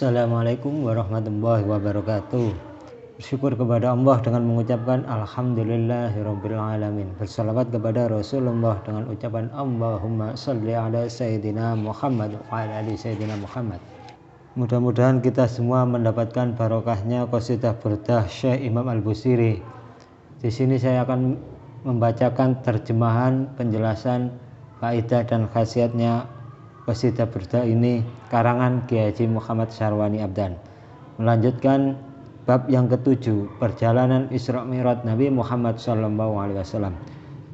Assalamualaikum warahmatullahi wabarakatuh. Bersyukur kepada Allah dengan mengucapkan Alhamdulillahirabbil alamin. Bersalawat kepada Rasulullah dengan ucapan Allahumma shalli ala Sayyidina Muhammad wa ala ali Sayyidina Muhammad. Mudah-mudahan kita semua mendapatkan barokahnya qasidah burdah Syekh Imam Al-Busiri. Di sini saya akan membacakan terjemahan, penjelasan, kaidah dan khasiatnya qasidah burdah ini karangan Kiai Haji Muhammad Syarwani Abdan. Melanjutkan bab yang ketujuh, perjalanan Isra Mi'raj Nabi Muhammad SAW.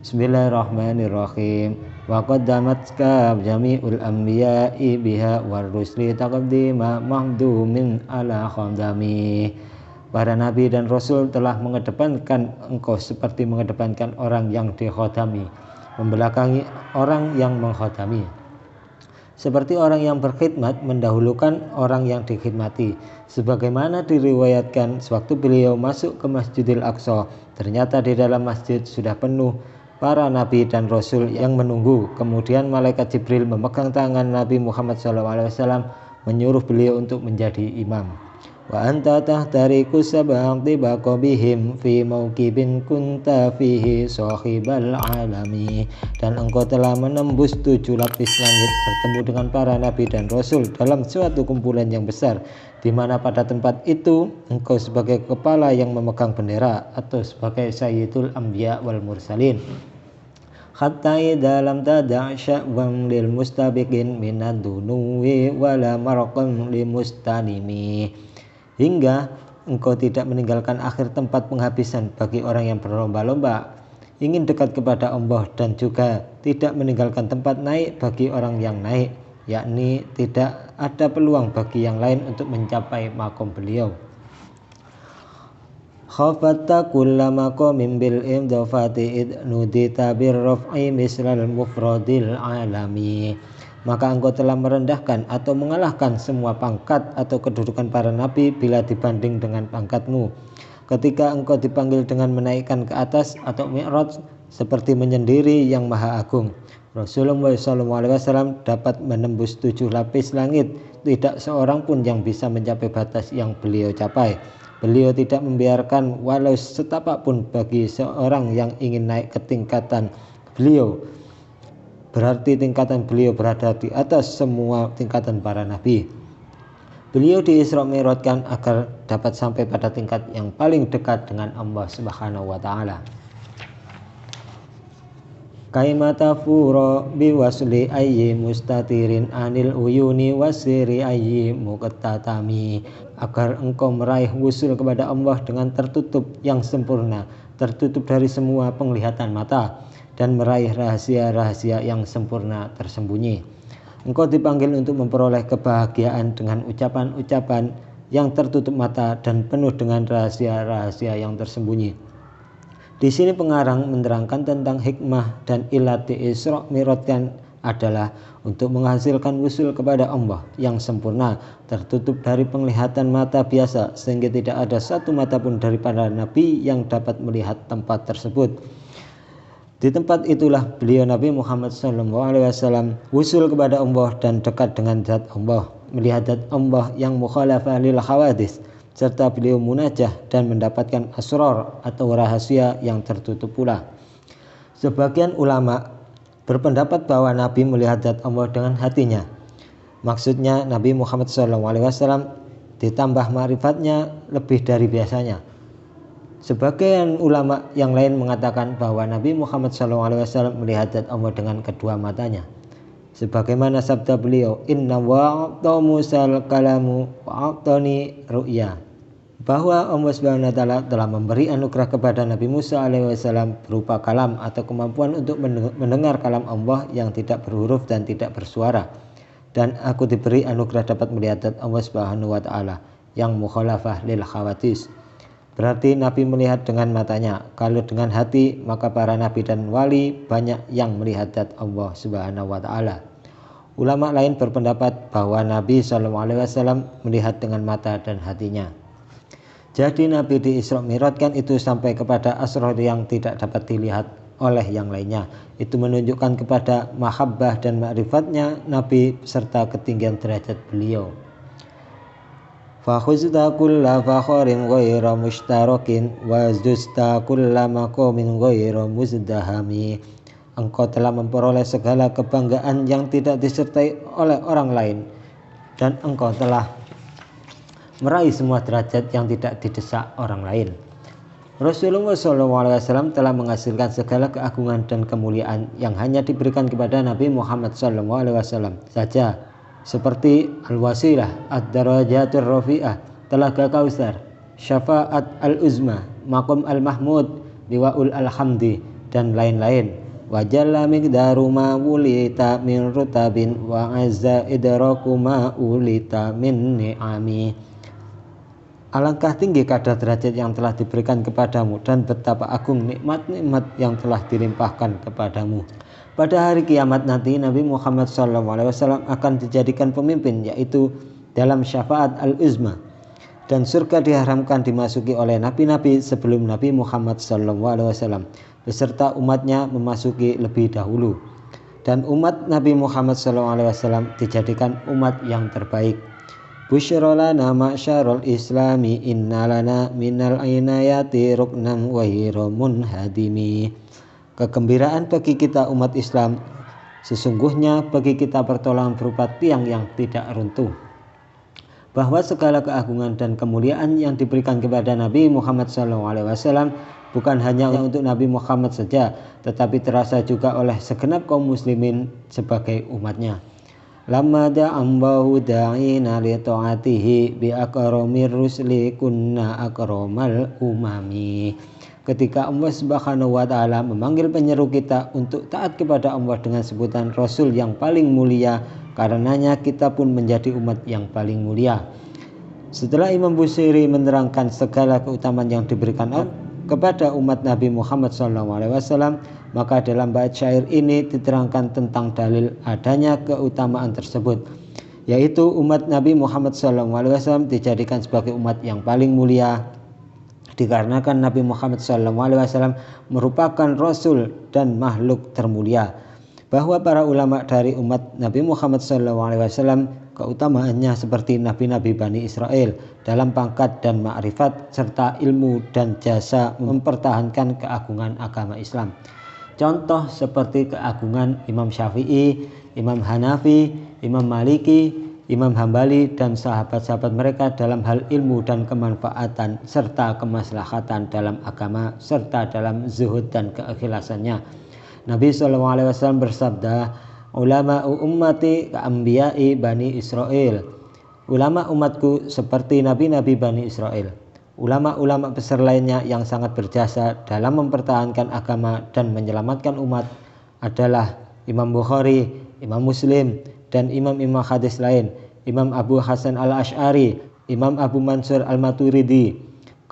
Bismillahirrahmanirrahim. Wa qaddamatka jami'ul anbiya'i biha war rusli taqdima mahdumin ala khamdami. Para nabi dan rasul telah mengedepankan engkau seperti mengedepankan orang yang dikhodami, membelakangi orang yang mengkhodami. Seperti orang yang berkhidmat mendahulukan orang yang dikhidmati, sebagaimana diriwayatkan sewaktu beliau masuk ke Masjidil Aqsa, ternyata di dalam masjid sudah penuh para nabi dan rasul yang menunggu. Kemudian malaikat Jibril memegang tangan Nabi Muhammad SAW menyuruh beliau untuk menjadi imam. Wa anta tahtariku sab'an tibaqo bihim fi mauqibin kunta fihi sahibal alami. Dan engkau telah menembus 7 lapis langit bertemu dengan para nabi dan rasul dalam suatu kumpulan yang besar, di mana pada tempat itu engkau sebagai kepala yang memegang bendera atau sebagai sayyidul anbiya wal mursalin. Hatta dalam tada' sya'wam lil mustabiqin minad dunuwi wala marqam li mustanimi. Hingga engkau tidak meninggalkan akhir tempat penghabisan bagi orang yang berlomba-lomba ingin dekat kepada Allah, dan juga tidak meninggalkan tempat naik bagi orang yang naik, yakni tidak ada peluang bagi yang lain untuk mencapai makom beliau. Khafatta kulla maqamin bil imdafati id nudita bir raf'i mislal mufradil alami. Maka engkau telah merendahkan atau mengalahkan semua pangkat atau kedudukan para nabi bila dibanding dengan pangkatmu. Ketika engkau dipanggil dengan menaikkan ke atas atau mi'raj seperti menyendiri yang maha agung. Rasulullah SAW dapat menembus 7 lapis langit. Tidak seorang pun yang bisa mencapai batas yang beliau capai. Beliau tidak membiarkan walau setapak pun bagi seorang yang ingin naik ke tingkatan beliau. Berarti tingkatan beliau berada di atas semua tingkatan para nabi. Beliau di Isra Mi'rajkan agar dapat sampai pada tingkat yang paling dekat dengan Allah Subhanahu wa taala. Kaimata furo biwasli ayyi mustatirin anil uyuni wasiri ayyi muqtatami. Agar engkau meraih wusul kepada Allah dengan tertutup yang sempurna, tertutup dari semua penglihatan mata, dan meraih rahasia-rahasia yang sempurna tersembunyi. Engkau dipanggil untuk memperoleh kebahagiaan dengan ucapan-ucapan yang tertutup mata dan penuh dengan rahasia-rahasia yang tersembunyi. Di sini pengarang menerangkan tentang hikmah dan ilat di Isra Mi'rajkan adalah untuk menghasilkan wusul kepada Allah yang sempurna, tertutup dari penglihatan mata biasa, sehingga tidak ada satu mata pun daripada nabi yang dapat melihat tempat tersebut. Di tempat itulah beliau Nabi Muhammad SAW wusul kepada Allah dan dekat dengan zat Allah, melihat zat Allah yang mukhalafah lil hawadis, serta beliau munajah dan mendapatkan asrar atau rahasia yang tertutup pula. Sebagian ulama berpendapat bahwa Nabi melihat zat Allah dengan hatinya. Maksudnya Nabi Muhammad SAW ditambah ma'rifatnya lebih dari biasanya. Sebagian ulama yang lain mengatakan bahwa Nabi Muhammad SAW melihat zat Allah dengan kedua matanya. Sebagaimana sabda beliau, Inna wa'ata Musal kalamu wa'atani ru'ya. Bahwa Allah SWT telah memberi anugerah kepada Nabi Musa AS berupa kalam atau kemampuan untuk mendengar kalam Allah yang tidak berhuruf dan tidak bersuara. Dan aku diberi anugerah dapat melihat zat Allah SWT yang mukhalafah lil khawatis. Berarti Nabi melihat dengan matanya. Kalau dengan hati, maka para nabi dan wali banyak yang melihat zat Allah Subhanahu wa taala. Ulama lain berpendapat bahwa Nabi SAW melihat dengan mata dan hatinya. Jadi Nabi di Isra Mi'rajkan itu sampai kepada asrar yang tidak dapat dilihat oleh yang lainnya. Itu menunjukkan kepada mahabbah dan ma'rifatnya Nabi serta ketinggian derajat beliau. Fakhuzta kulla fakharin ghaira mushtarakin wa zuzta kulla maqamin ghaira muzdahami. Engkau telah memperoleh segala kebanggaan yang tidak disertai oleh orang lain, dan engkau telah meraih semua derajat yang tidak didesak orang lain. Rasulullah SAW telah menghasilkan segala keagungan dan kemuliaan yang hanya diberikan kepada Nabi Muhammad SAW saja, seperti al-wasilah, ad-darajatul rafi'ah, telaga kausar, syafaat al-uzma, maqam al-mahmud, liwa'ul alhamdi, dan lain-lain. Wa jalla miqdaru ma wulita min rutabin wa azza idraku ma ulita min ni'ami. Alangkah tinggi kadar derajat yang telah diberikan kepadamu, dan betapa agung nikmat-nikmat yang telah dilimpahkan kepadamu. Pada hari kiamat nanti Nabi Muhammad SAW akan dijadikan pemimpin, yaitu dalam syafaat al-uzma, dan surga diharamkan dimasuki oleh nabi-nabi sebelum Nabi Muhammad SAW, beserta umatnya memasuki lebih dahulu, dan umat Nabi Muhammad SAW dijadikan umat yang terbaik. Busyra lana ma'syarul islami inna lana minal inayati ruknan ghairu munhadimi. Kegembiraan bagi kita umat Islam, sesungguhnya bagi kita pertolongan berupa tiang yang tidak runtuh. Bahwa segala keagungan dan kemuliaan yang diberikan kepada Nabi Muhammad SAW bukan hanya untuk Nabi Muhammad saja, tetapi terasa juga oleh segenap kaum muslimin sebagai umatnya. Lamma da'ambahu da'ina li ta'atihi bi akramir rusli kunna akramal umami. Ketika Allah Subhanahu wa taala memanggil penyeru kita untuk taat kepada Allah dengan sebutan Rasul yang paling mulia, karenanya kita pun menjadi umat yang paling mulia. Setelah Imam Busiri menerangkan segala keutamaan yang diberikan kepada umat Nabi Muhammad SAW, maka dalam bait syair ini diterangkan tentang dalil adanya keutamaan tersebut, yaitu umat Nabi Muhammad SAW dijadikan sebagai umat yang paling mulia dikarenakan Nabi Muhammad SAW merupakan Rasul dan makhluk termulia. Bahwa para ulama dari umat Nabi Muhammad SAW keutamaannya seperti nabi-nabi Bani Israel dalam pangkat dan ma'rifat serta ilmu dan jasa mempertahankan keagungan agama Islam. Contoh seperti keagungan Imam Syafi'i, Imam Hanafi, Imam Maliki, Imam Hambali, dan sahabat-sahabat mereka dalam hal ilmu dan kemanfaatan serta kemaslahatan dalam agama serta dalam zuhud dan keikhlasannya. Nabi SAW bersabda, ulama ummati ka'ambiyai Bani Israel. Ulama umatku seperti nabi-nabi Bani Israel. Ulama-ulama besar lainnya yang sangat berjasa dalam mempertahankan agama dan menyelamatkan umat adalah Imam Bukhari, Imam Muslim, dan imam-imam hadis lain, Imam Abu Hasan al-Ash'ari, Imam Abu Mansur al-Maturidi.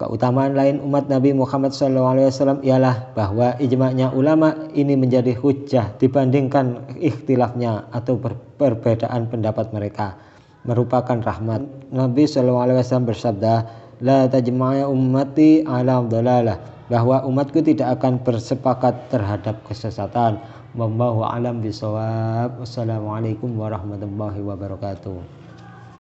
Keutamaan lain umat Nabi Muhammad SAW ialah bahwa ijma'nya ulama ini menjadi hujjah dibandingkan ikhtilafnya atau perbedaan pendapat mereka, merupakan rahmat. Nabi SAW bersabda, la tajma'a ummati ala dhalalah, bahwa umatku tidak akan bersepakat terhadap kesesatan. Wallahu a'lam bishawab. Wassalamualaikum warahmatullahi wabarakatuh.